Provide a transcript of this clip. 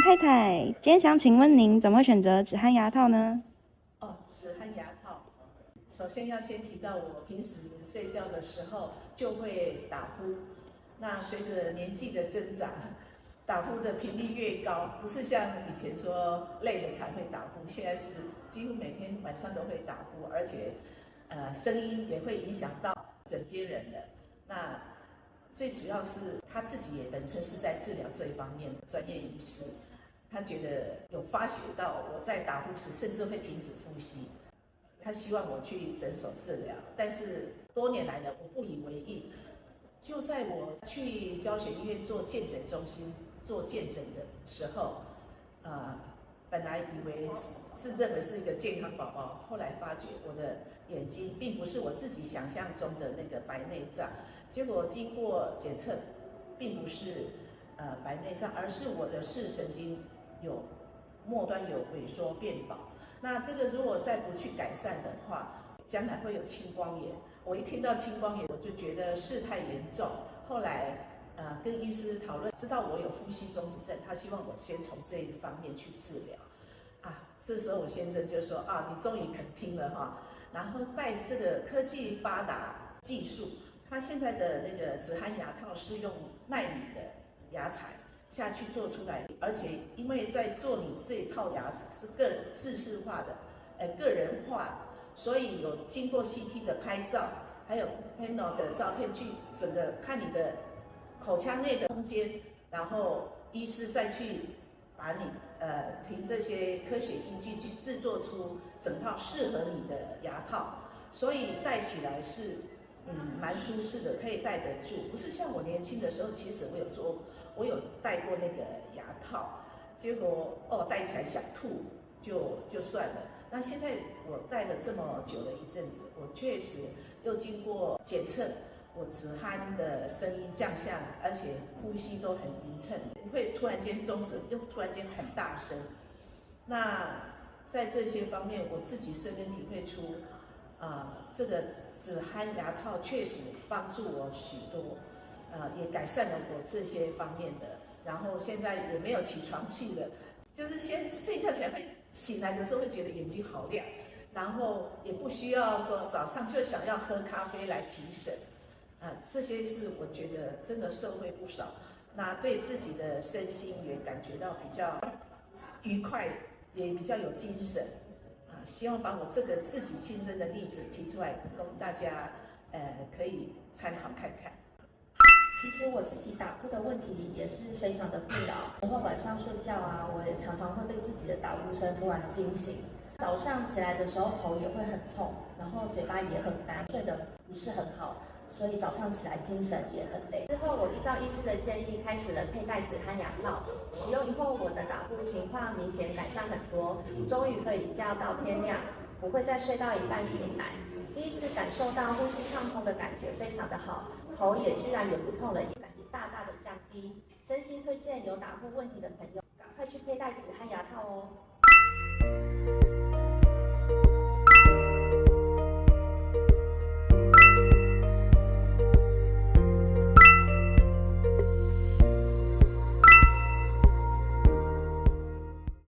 太太，今天想请问您怎么会选择止鼾牙套呢？止鼾牙套，首先要先提到我平时睡觉的时候就会打呼，那随着年纪的增长，打呼的频率越高，不是像以前说累了才会打呼，现在是几乎每天晚上都会打呼，而且声音也会影响到枕边人的。那最主要是他自己也本身是在治疗这一方面的专业医师，他觉得有发觉到我在打呼时甚至会停止呼吸，他希望我去诊所治疗，但是多年来呢，我不以为意。就在我去教学医院做健诊中心做健诊的时候，本来以为自认为是一个健康宝宝，后来发觉我的眼睛并不是我自己想象中的那个白内障，结果经过检测，并不是白内障，而是我的视神经末端有萎缩变薄。那这个如果再不去改善的话，将来会有青光眼。我一听到青光眼，我就觉得事态严重。后来跟医师讨论，知道我有呼吸中止症，他希望我先从这一方面去治疗。这时候我先生就说你终于肯听了哈。然后拜这个科技发达技术，他现在的那个止鼾牙套是用奈米的牙材下去做出来，而且因为在做你这一套牙是自式化的，个人化的，所以有经过 CT 的拍照，还有 panel 的照片去整个看你的口腔内的空间，然后医师再去把你凭这些科学依据去制作出整套适合你的牙套，所以戴起来是蛮舒适的，可以戴得住。不是像我年轻的时候，其实我有戴过那个牙套，结果戴起来想吐就算了。那现在我戴了这么久的一阵子，我确实又经过检测，我止鼾的声音降下来，而且呼吸都很匀称，不会突然间终止，又突然间很大声。那在这些方面，我自己深深体会出，这个止鼾牙套确实帮助我许多，也改善了我这些方面的。然后现在也没有起床气了，就是先睡觉起来会醒来的时候会觉得眼睛好亮，然后也不需要说早上就想要喝咖啡来提神。这些是我觉得真的受惠不少，那对自己的身心也感觉到比较愉快，也比较有精神。希望把我这个自己亲身的例子提出来，供大家可以参考看看。其实我自己打呼的问题也是非常的困扰，然后晚上睡觉我也常常会被自己的打呼声突然惊醒。早上起来的时候头也会很痛，然后嘴巴也很干，睡得不是很好。所以早上起来精神也很累。之后我依照医师的建议开始了佩戴止鼾牙套，使用以后我的打呼情况明显改善很多，终于可以一觉到天亮，不会再睡到一半醒来。第一次感受到呼吸畅通的感觉非常的好，头也居然也不痛了，也感觉大大的降低。真心推荐有打呼问题的朋友赶快去佩戴止鼾牙套哦。